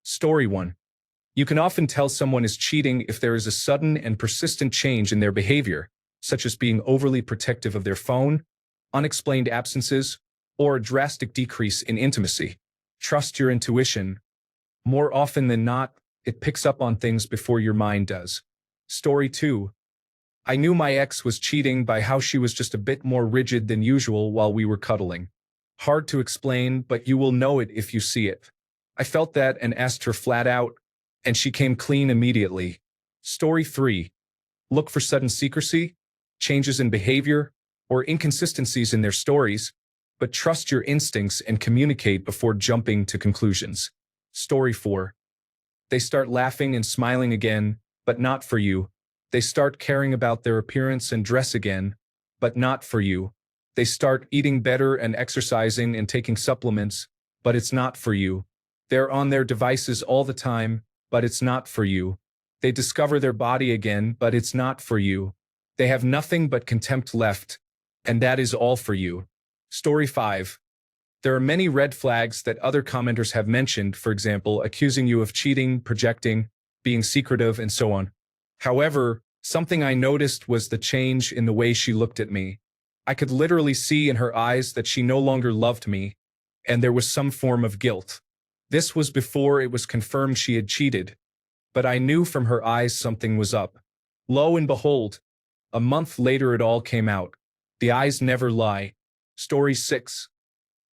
Story 1. You can often tell someone is cheating if there is a sudden and persistent change in their behavior, such as being overly protective of their phone, unexplained absences, or a drastic decrease in intimacy. Trust your intuition. More often than not, it picks up on things before your mind does. Story 2. I knew my ex was cheating by how she was just a bit more rigid than usual while we were cuddling. Hard to explain, but you will know it if you see it. I felt that and asked her flat out, and she came clean immediately. Story 3. Look for sudden secrecy, changes in behavior, or inconsistencies in their stories, but trust your instincts and communicate before jumping to conclusions. Story 4. They start laughing and smiling again, but not for you. They start caring about their appearance and dress again, but not for you. They start eating better and exercising and taking supplements, but it's not for you. They're on their devices all the time, but it's not for you. They discover their body again, but it's not for you. They have nothing but contempt left, and that is all for you. Story 5. There are many red flags that other commenters have mentioned, for example, accusing you of cheating, projecting, being secretive, and so on. However, something I noticed was the change in the way she looked at me. I could literally see in her eyes that she no longer loved me, and there was some form of guilt. This was before it was confirmed she had cheated, but I knew from her eyes something was up. Lo and behold, a month later it all came out. The eyes never lie. Story 6.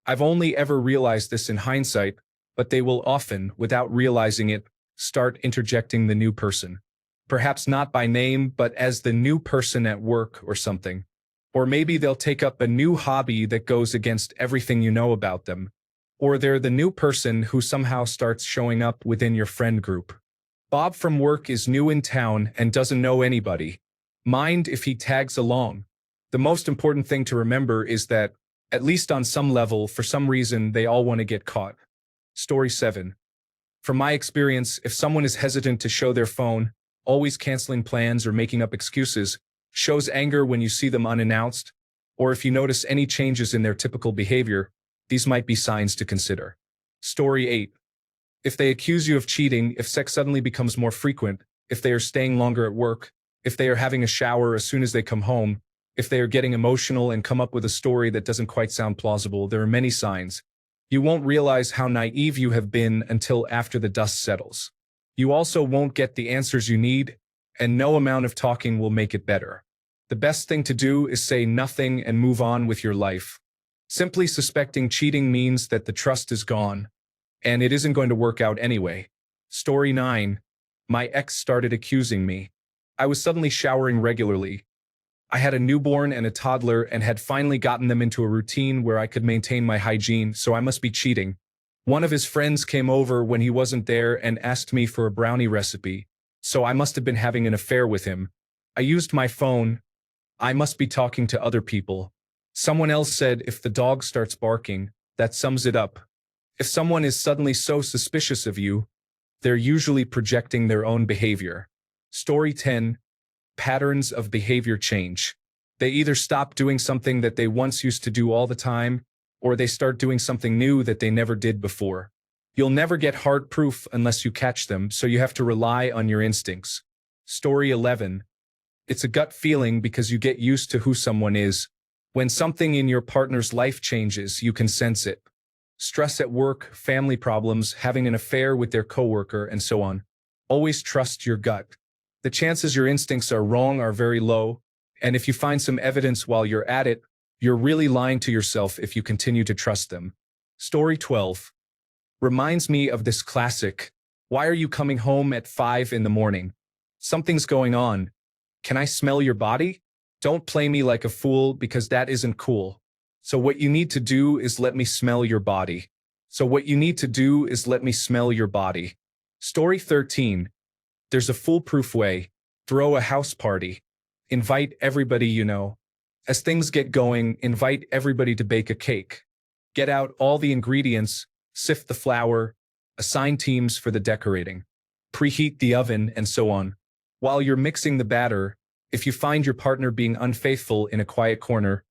I've only ever realized this in hindsight, but they will often, without realizing it, start interjecting the new person. Perhaps not by name, but as the new person at work or something. Or maybe they'll take up a new hobby that goes against everything you know about them. Or they're the new person who somehow starts showing up within your friend group. Bob from work is new in town and doesn't know anybody. Mind if he tags along. The most important thing to remember is that, at least on some level, for some reason, they all want to get caught. Story 7. From my experience, if someone is hesitant to show their phone, always canceling plans or making up excuses, shows anger when you see them unannounced, or if you notice any changes in their typical behavior, these might be signs to consider. Story 8. If they accuse you of cheating, if sex suddenly becomes more frequent, if they are staying longer at work, if they are having a shower as soon as they come home, if they are getting emotional and come up with a story that doesn't quite sound plausible, there are many signs. You won't realize how naive you have been until after the dust settles. You also won't get the answers you need, and no amount of talking will make it better. The best thing to do is say nothing and move on with your life. Simply suspecting cheating means that the trust is gone, and it isn't going to work out anyway. Story 9. My ex started accusing me. I was suddenly showering regularly. I had a newborn and a toddler and had finally gotten them into a routine where I could maintain my hygiene, so I must be cheating. One of his friends came over when he wasn't there and asked me for a brownie recipe, so I must have been having an affair with him. I used my phone. I must be talking to other people. Someone else said if the dog starts barking, that sums it up. If someone is suddenly so suspicious of you, they're usually projecting their own behavior. Story 10. Patterns of behavior change. They either stop doing something that they once used to do all the time, or they start doing something new that they never did before. You'll never get hard proof unless you catch them, so you have to rely on your instincts. Story 11. It's a gut feeling because you get used to who someone is. When something in your partner's life changes, you can sense it. Stress at work, family problems, having an affair with their coworker, and so on. Always trust your gut. The chances your instincts are wrong are very low, and if you find some evidence while you're at it, you're really lying to yourself if you continue to trust them. Story 12. Reminds me of this classic. Why are you coming home at 5 in the morning? Something's going on. Can I smell your body? Don't play me like a fool because that isn't cool. So what you need to do is let me smell your body. Story 13. There's a foolproof way. Throw a house party. Invite everybody you know. As things get going, invite everybody to bake a cake. Get out all the ingredients, sift the flour, assign teams for the decorating, preheat the oven, and so on. While you're mixing the batter, if you find your partner being unfaithful in a quiet corner,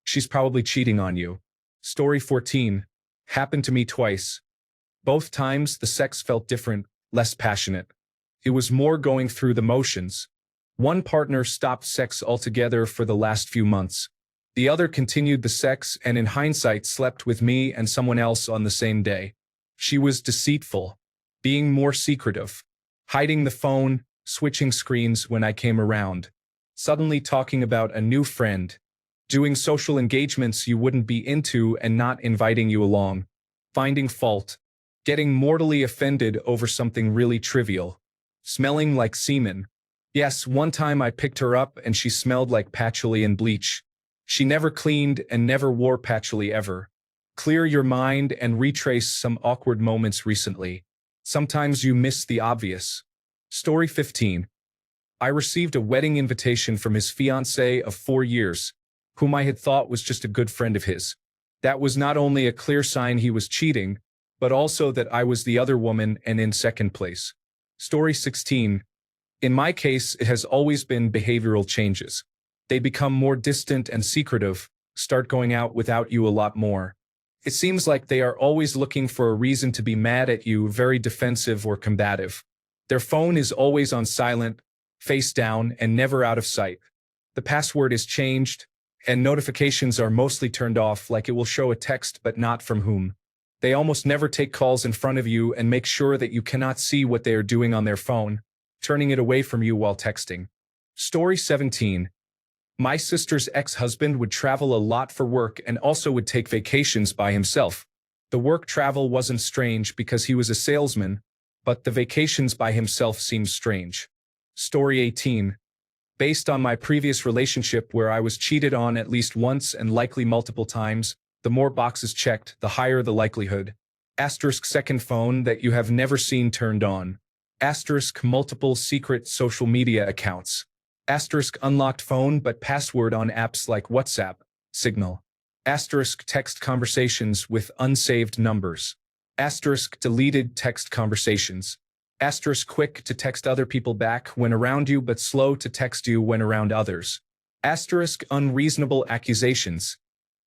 she's probably cheating on you. Story 14. Happened to me twice. Both times, the sex felt different, less passionate. It was more going through the motions. One partner stopped sex altogether for the last few months. The other continued the sex and in hindsight slept with me and someone else on the same day. She was deceitful, being more secretive, hiding the phone, switching screens when I came around, suddenly talking about a new friend, doing social engagements you wouldn't be into and not inviting you along, finding fault, getting mortally offended over something really trivial, smelling like semen. Yes, one time I picked her up and she smelled like patchouli and bleach. She never cleaned and never wore patchouli ever. Clear your mind and retrace some awkward moments recently. Sometimes you miss the obvious. Story 15. I received a wedding invitation from his fiancée of 4 years, whom I had thought was just a good friend of his. That was not only a clear sign he was cheating, but also that I was the other woman and in second place. Story 16. In my case, it has always been behavioral changes. They become more distant and secretive, start going out without you a lot more. It seems like they are always looking for a reason to be mad at you, very defensive or combative. Their phone is always on silent, face down, and never out of sight. The password is changed, and notifications are mostly turned off, like it will show a text but not from whom. They almost never take calls in front of you and make sure that you cannot see what they are doing on their phone, turning it away from you while texting. Story 17. My sister's ex-husband would travel a lot for work and also would take vacations by himself. The work travel wasn't strange because he was a salesman, but the vacations by himself seemed strange. Story 18. Based on my previous relationship where I was cheated on at least once and likely multiple times, the more boxes checked, the higher the likelihood. Asterisk second phone that you have never seen turned on. Asterisk multiple secret social media accounts. Asterisk unlocked phone but password on apps like WhatsApp, Signal. Asterisk text conversations with unsaved numbers. Asterisk deleted text conversations. Asterisk quick to text other people back when around you but slow to text you when around others. Asterisk unreasonable accusations.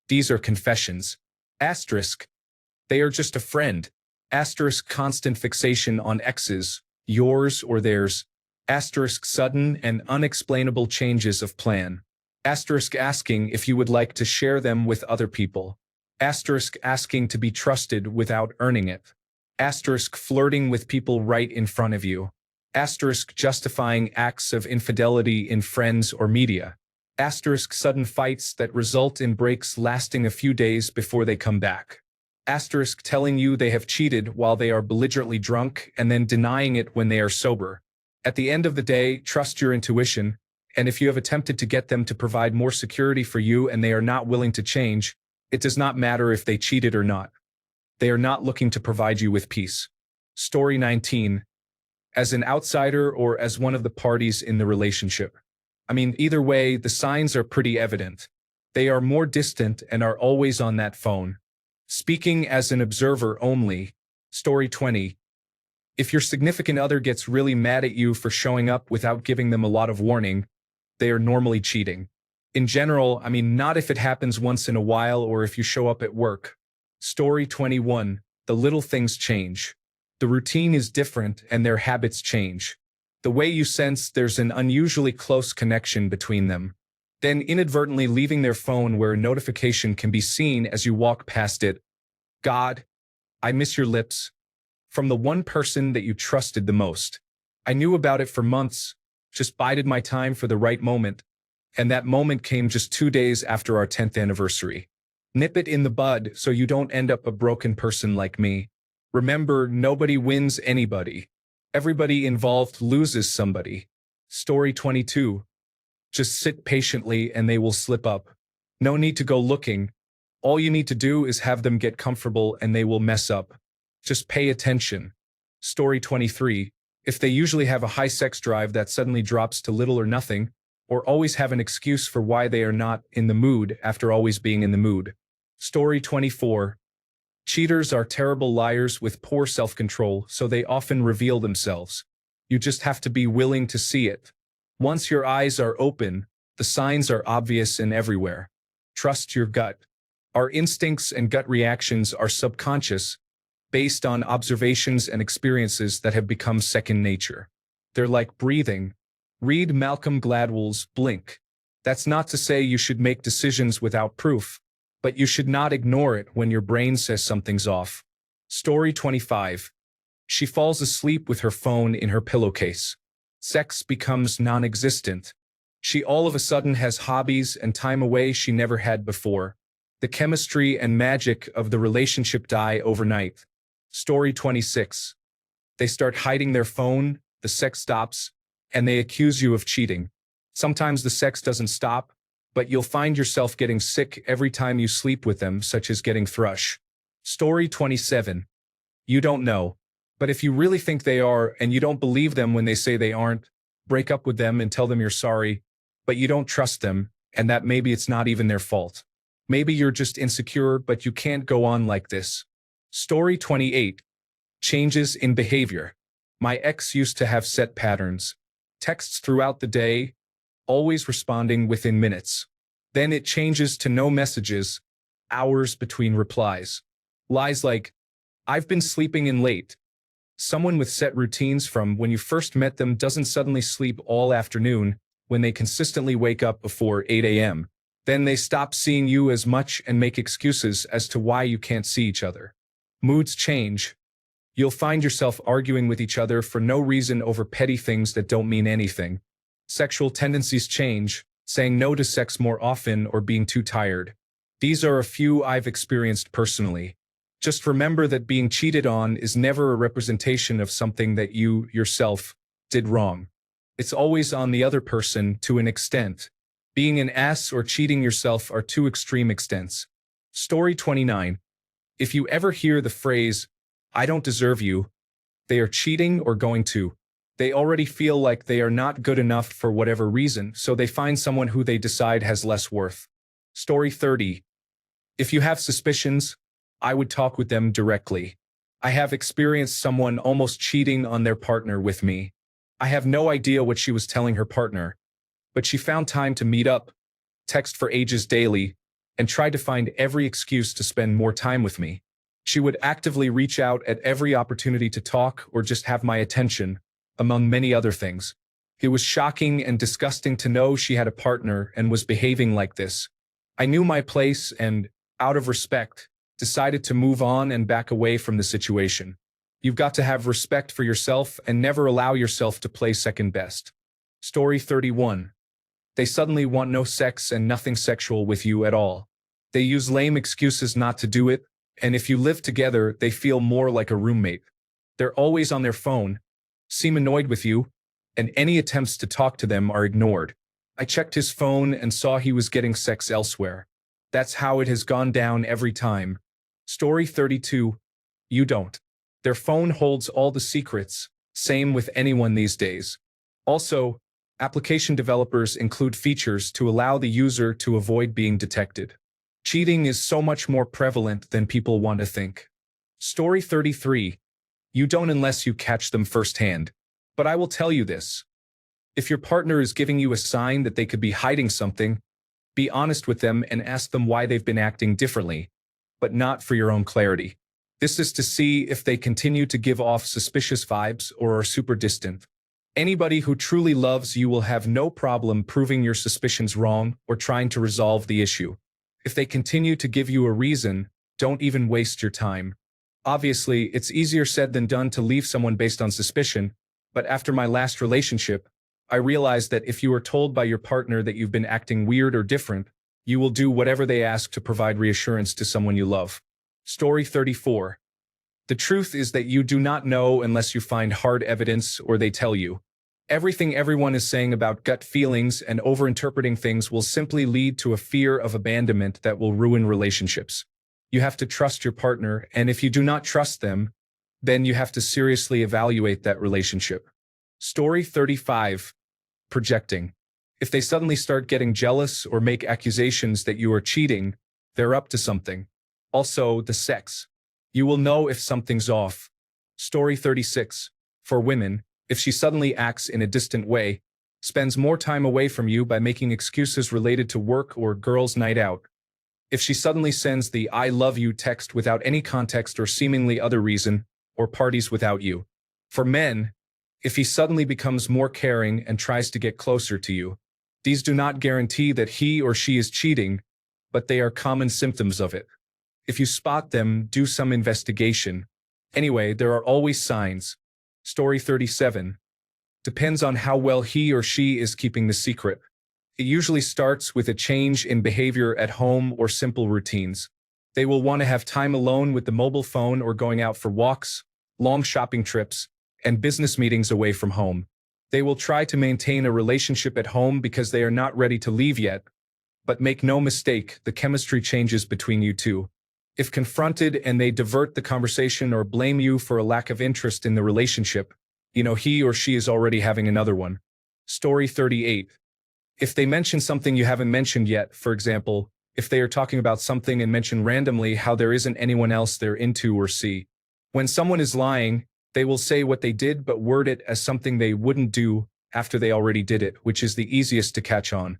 These are confessions. Asterisk they are just a friend. Asterisk constant fixation on exes, yours or theirs. Asterisk sudden and unexplainable changes of plan. Asterisk asking if you would like to share them with other people. Asterisk asking to be trusted without earning it. Asterisk flirting with people right in front of you. Asterisk justifying acts of infidelity in friends or media. Asterisk sudden fights that result in breaks lasting a few days before they come back. Asterisk telling you they have cheated while they are belligerently drunk and then denying it when they are sober. At the end of the day, trust your intuition, and if you have attempted to get them to provide more security for you and they are not willing to change, it does not matter if they cheated or not. They are not looking to provide you with peace. Story 19. As an outsider or as one of the parties in the relationship. Either way, the signs are pretty evident. They are more distant and are always on that phone. Speaking as an observer only. Story 20. If your significant other gets really mad at you for showing up without giving them a lot of warning, they are normally cheating. In general, not if it happens once in a while or if you show up at work. Story 21. The little things change. The routine is different and their habits change. The way you sense there's an unusually close connection between them. Then inadvertently leaving their phone where a notification can be seen as you walk past it. God, I miss your lips. From the one person that you trusted the most. I knew about it for months, just bided my time for the right moment, and that moment came just 2 days after our 10th anniversary. Nip it in the bud so you don't end up a broken person like me. Remember, nobody wins anybody. Everybody involved loses somebody. Story 22. Just sit patiently and they will slip up. No need to go looking. All you need to do is have them get comfortable and they will mess up. Just pay attention. Story 23. If they usually have a high sex drive that suddenly drops to little or nothing, or always have an excuse for why they are not in the mood after always being in the mood. Story 24. Cheaters are terrible liars with poor self-control, so they often reveal themselves. You just have to be willing to see it. Once your eyes are open, the signs are obvious and everywhere. Trust your gut. Our instincts and gut reactions are subconscious, based on observations and experiences that have become second nature. They're like breathing. Read Malcolm Gladwell's Blink. That's not to say you should make decisions without proof, but you should not ignore it when your brain says something's off. Story 25. She falls asleep with her phone in her pillowcase. Sex becomes non-existent. She all of a sudden has hobbies and time away she never had before. The chemistry and magic of the relationship die overnight. Story 26. They start hiding their phone, the sex stops, and they accuse you of cheating. Sometimes the sex doesn't stop, but you'll find yourself getting sick every time you sleep with them, such as getting thrush. Story 27. You don't know. But if you really think they are and you don't believe them when they say they aren't, break up with them and tell them you're sorry, but you don't trust them and that maybe it's not even their fault. Maybe you're just insecure, but you can't go on like this. Story 28. Changes in behavior. My ex used to have set patterns. Texts throughout the day, always responding within minutes. Then it changes to no messages, hours between replies. Lies like, I've been sleeping in late. Someone with set routines from when you first met them doesn't suddenly sleep all afternoon when they consistently wake up before 8 a.m. Then they stop seeing you as much and make excuses as to why you can't see each other. Moods change. You'll find yourself arguing with each other for no reason over petty things that don't mean anything. Sexual tendencies change, saying no to sex more often or being too tired. These are a few I've experienced personally. Just remember that being cheated on is never a representation of something that you, yourself, did wrong. It's always on the other person to an extent. Being an ass or cheating yourself are two extreme extents. Story 29. If you ever hear the phrase, I don't deserve you, they are cheating or going to. They already feel like they are not good enough for whatever reason, so they find someone who they decide has less worth. Story 30. If you have suspicions, I would talk with them directly. I have experienced someone almost cheating on their partner with me. I have no idea what she was telling her partner, but she found time to meet up, text for ages daily, and tried to find every excuse to spend more time with me. She would actively reach out at every opportunity to talk or just have my attention, among many other things. It was shocking and disgusting to know she had a partner and was behaving like this. I knew my place and, out of respect, decided to move on and back away from the situation. You've got to have respect for yourself and never allow yourself to play second best. Story 31. They suddenly want no sex and nothing sexual with you at all. They use lame excuses not to do it, and if you live together, they feel more like a roommate. They're always on their phone, seem annoyed with you, and any attempts to talk to them are ignored. I checked his phone and saw he was getting sex elsewhere. That's how it has gone down every time. Story 32. You don't. Their phone holds all the secrets, same with anyone these days. Also, application developers include features to allow the user to avoid being detected. Cheating is so much more prevalent than people want to think. Story 33. You don't unless you catch them firsthand. But I will tell you this. If your partner is giving you a sign that they could be hiding something, be honest with them and ask them why they've been acting differently, but not for your own clarity. This is to see if they continue to give off suspicious vibes or are super distant. Anybody who truly loves you will have no problem proving your suspicions wrong or trying to resolve the issue. If they continue to give you a reason, don't even waste your time. Obviously, it's easier said than done to leave someone based on suspicion, but after my last relationship, I realized that if you are told by your partner that you've been acting weird or different, you will do whatever they ask to provide reassurance to someone you love. Story 34. The truth is that you do not know unless you find hard evidence or they tell you. Everything everyone is saying about gut feelings and overinterpreting things will simply lead to a fear of abandonment that will ruin relationships. You have to trust your partner, and if you do not trust them, then you have to seriously evaluate that relationship. Story 35. Projecting. If they suddenly start getting jealous or make accusations that you are cheating, they're up to something. Also, the sex. You will know if something's off. Story 36. For women, if she suddenly acts in a distant way, spends more time away from you by making excuses related to work or girls' night out, If she suddenly sends the "I love you" text without any context or seemingly other reason, or parties without you. For men, if he suddenly becomes more caring and tries to get closer to you. These do not guarantee that he or she is cheating, but they are common symptoms of it. If you spot them, do some investigation. Anyway, there are always signs. Story 37. Depends on how well he or she is keeping the secret. It usually starts with a change in behavior at home or simple routines. They will want to have time alone with the mobile phone or going out for walks, long shopping trips, and business meetings away from home. They will try to maintain a relationship at home because they are not ready to leave yet. But make no mistake, the chemistry changes between you two. If confronted and they divert the conversation or blame you for a lack of interest in the relationship, you know he or she is already having another one. Story 38. If they mention something you haven't mentioned yet, for example, if they are talking about something and mention randomly how there isn't anyone else they're into or see. When someone is lying, they will say what they did but word it as something they wouldn't do after they already did it, which is the easiest to catch on.